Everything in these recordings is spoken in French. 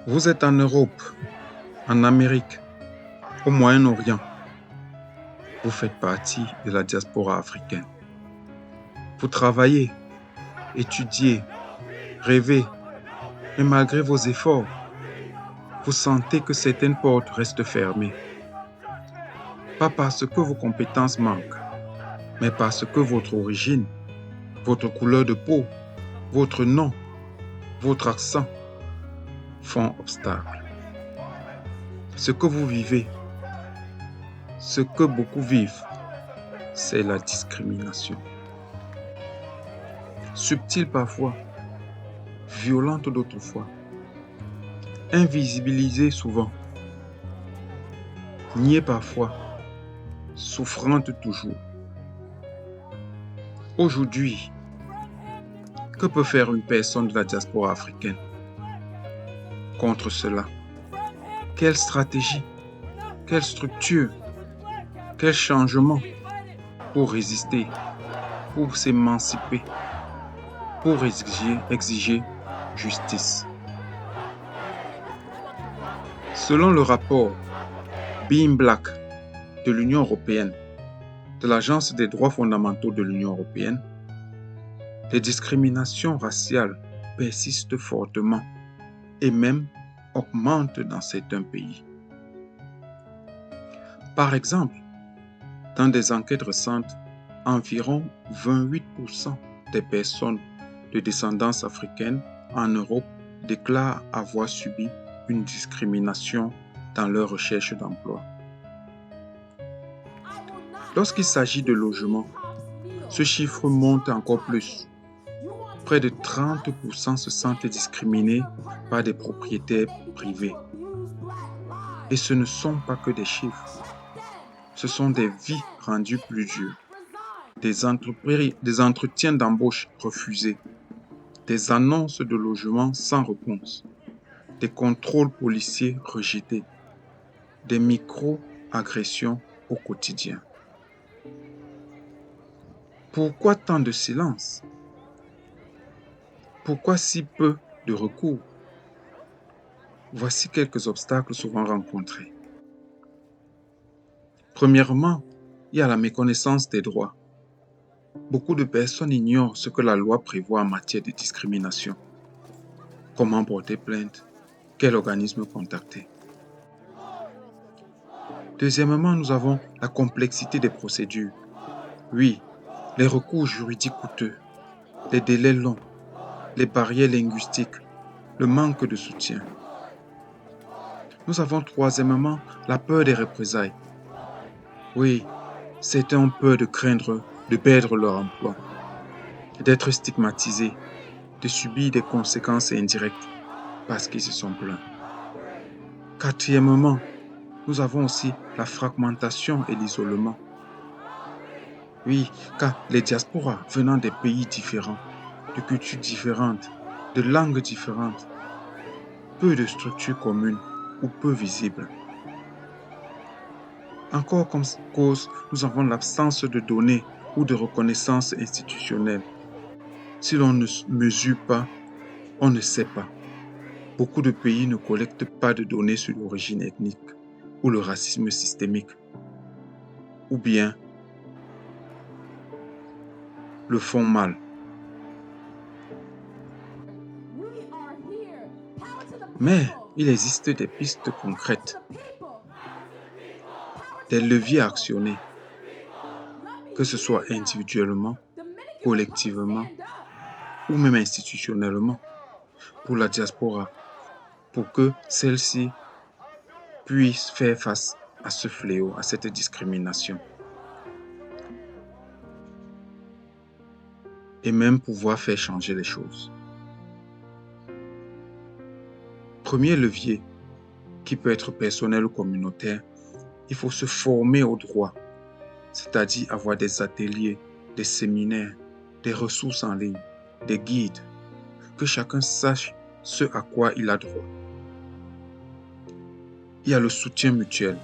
Vous êtes en Europe, en Amérique, au Moyen-Orient. Vous faites partie de la diaspora africaine. Vous travaillez, étudiez, rêvez, mais malgré vos efforts, vous sentez que certaines portes restent fermées. Pas parce que vos compétences manquent, mais parce que votre origine, votre couleur de peau, votre nom, votre accent font obstacle. Ce que vous vivez, ce que beaucoup vivent, c'est la discrimination. Subtile parfois, violente d'autres fois, invisibilisée souvent, niée parfois, souffrante toujours. Aujourd'hui, que peut faire une personne de la diaspora africaine contre cela? Quelle stratégie? Quelle structure? Quel changement pour résister, pour s'émanciper, pour exiger justice? Selon le rapport Being Black de l'Union européenne, de l'Agence des droits fondamentaux de l'Union européenne, les discriminations raciales persistent fortement et même augmentent dans certains pays. Par exemple, dans des enquêtes récentes, environ 28% des personnes de descendance africaine en Europe déclarent avoir subi une discrimination dans leur recherche d'emploi. Lorsqu'il s'agit de logement, ce chiffre monte encore plus. Près de 30% se sentent discriminés par des propriétaires privés. Et ce ne sont pas que des chiffres. Ce sont des vies rendues plus dures, des entretiens d'embauche refusés, des annonces de logement sans réponse, des contrôles policiers rejetés, des micro-agressions au quotidien. Pourquoi tant de silence? Pourquoi si peu de recours? Voici quelques obstacles souvent rencontrés. Premièrement, il y a la méconnaissance des droits. Beaucoup de personnes ignorent ce que la loi prévoit en matière de discrimination. Comment porter plainte? Quel organisme contacter? Deuxièmement, nous avons la complexité des procédures. Oui, les recours juridiques coûteux, les délais longs, les barrières linguistiques, le manque de soutien. Nous avons troisièmement la peur des représailles. Oui, certains ont peur de craindre de perdre leur emploi, d'être stigmatisés, de subir des conséquences indirectes parce qu'ils se sont plaints. Quatrièmement, nous avons aussi la fragmentation et l'isolement. Oui, car les diasporas venant des pays différents, de cultures différentes, de langues différentes, peu de structures communes ou peu visibles. Encore comme cause, nous avons l'absence de données ou de reconnaissance institutionnelle. Si l'on ne mesure pas, on ne sait pas. Beaucoup de pays ne collectent pas de données sur l'origine ethnique ou le racisme systémique, ou bien le font mal. Mais il existe des pistes concrètes, des leviers à actionner, que ce soit individuellement, collectivement ou même institutionnellement, pour la diaspora, pour que celle-ci puisse faire face à ce fléau, à cette discrimination. Et même pouvoir faire changer les choses. Premier levier, qui peut être personnel ou communautaire, il faut se former au droit, c'est-à-dire avoir des ateliers, des séminaires, des ressources en ligne, des guides, que chacun sache ce à quoi il a droit. Il y a le soutien mutuel,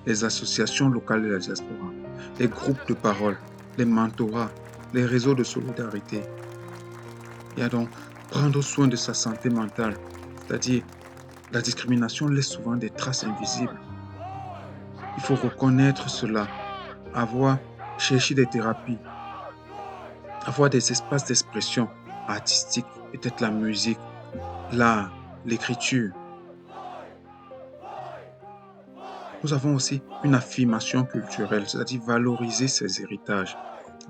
les associations locales de la diaspora, les groupes de parole, les mentorats, les réseaux de solidarité. Il y a donc prendre soin de sa santé mentale, c'est-à-dire La discrimination laisse souvent des traces invisibles. Il faut reconnaître cela, chercher des thérapies, avoir des espaces d'expression artistique, peut-être la musique, l'art, l'écriture. Nous avons aussi une affirmation culturelle, c'est-à-dire valoriser ses héritages,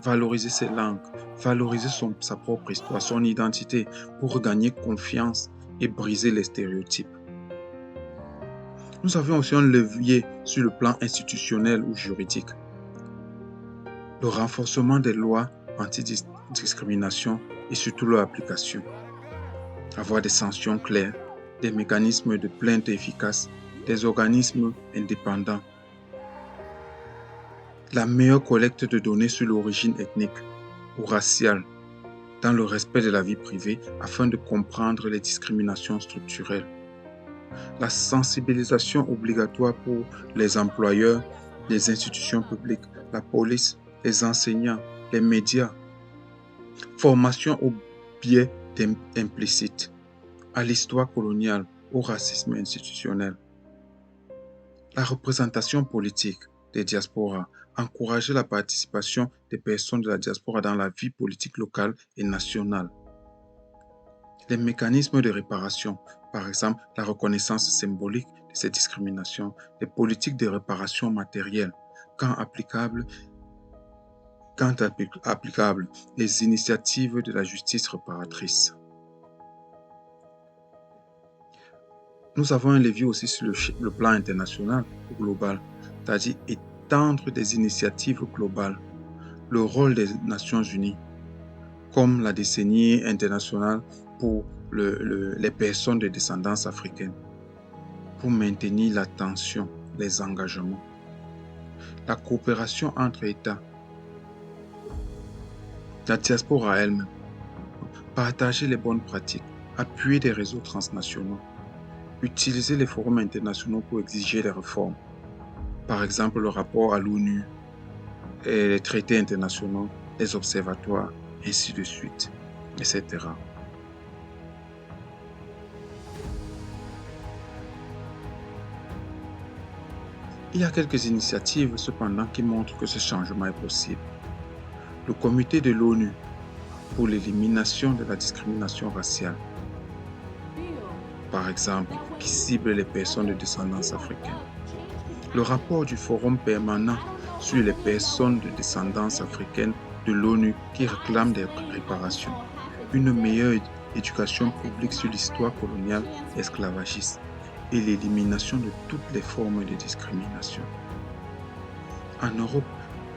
valoriser ses langues, valoriser sa propre histoire, son identité pour regagner confiance et briser les stéréotypes. Nous avons aussi un levier sur le plan institutionnel ou juridique. Le renforcement des lois anti-discrimination et surtout leur application. Avoir des sanctions claires, des mécanismes de plainte efficaces, des organismes indépendants. La meilleure collecte de données sur l'origine ethnique ou raciale dans le respect de la vie privée afin de comprendre les discriminations structurelles. La sensibilisation obligatoire pour les employeurs, les institutions publiques, la police, les enseignants, les médias. Formation au biais implicite, à l'histoire coloniale, au racisme institutionnel. La représentation politique des diasporas, encourager la participation des personnes de la diaspora dans la vie politique locale et nationale. Les mécanismes de réparation, par exemple la reconnaissance symbolique de ces discriminations, les politiques de réparation matérielle, quand applicable, les initiatives de la justice réparatrice. Nous avons un levier aussi sur le plan international ou global, c'est-à-dire étendre des initiatives globales, le rôle des Nations Unies, comme la décennie internationale pour les personnes de descendance africaine, pour maintenir l'attention, les engagements, la coopération entre États, la diaspora elle-même, partager les bonnes pratiques, appuyer des réseaux transnationaux, utiliser les forums internationaux pour exiger des réformes. Par exemple, le rapport à l'ONU, les traités internationaux, les observatoires, ainsi de suite, etc. Il y a quelques initiatives cependant qui montrent que ce changement est possible. Le comité de l'ONU pour l'élimination de la discrimination raciale, par exemple, qui cible les personnes de descendance africaine. Le rapport du Forum permanent sur les personnes de descendance africaine de l'ONU qui réclame des réparations, une meilleure éducation publique sur l'histoire coloniale esclavagiste et l'élimination de toutes les formes de discrimination. En Europe,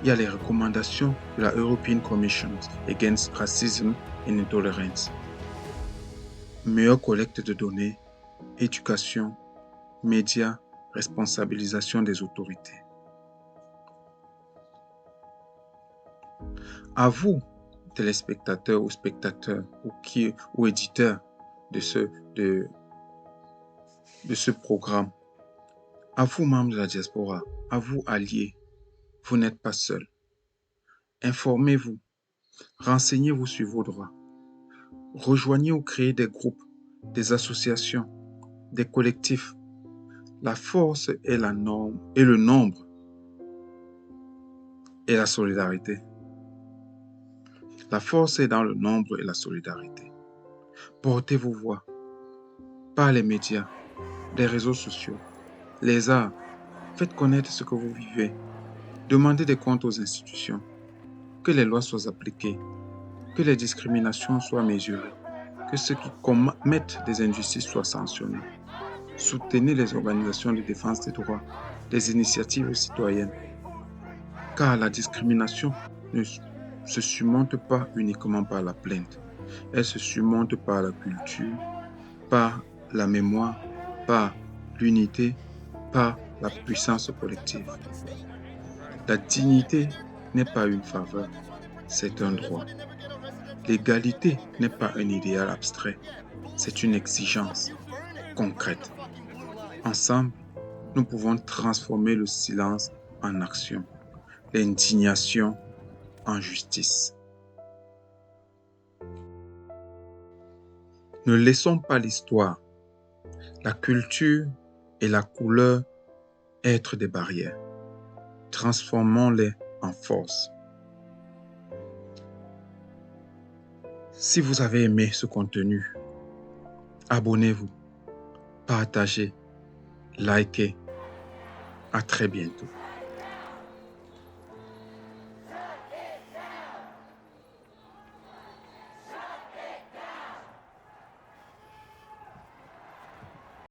il y a les recommandations de la European Commission Against Racism and Intolerance. Meilleure collecte de données, éducation, médias, responsabilisation des autorités. À vous, téléspectateurs ou spectateurs ou éditeurs de ce programme, à vous, membres de la diaspora, à vous, alliés, vous n'êtes pas seuls. Informez-vous, renseignez-vous sur vos droits. Rejoignez ou créez des groupes, des associations, des collectifs. La force est la norme et le nombre et la solidarité. La force est dans le nombre et la solidarité. Portez vos voix par les médias, les réseaux sociaux, les arts. Faites connaître ce que vous vivez. Demandez des comptes aux institutions. Que les lois soient appliquées. Que les discriminations soient mesurées. Que ceux qui commettent des injustices soient sanctionnés. Soutenez les organisations de défense des droits, les initiatives citoyennes. Car la discrimination ne se surmonte pas uniquement par la plainte. Elle se surmonte par la culture, par la mémoire, par l'unité, par la puissance collective. La dignité n'est pas une faveur, c'est un droit. L'égalité n'est pas un idéal abstrait, c'est une exigence concrète. Ensemble, nous pouvons transformer le silence en action, l'indignation en justice. Ne laissons pas l'histoire la culture et la couleur être des barrières. Transformons-les en force. Si vous avez aimé ce contenu, abonnez-vous, partagez, likez. À très bientôt.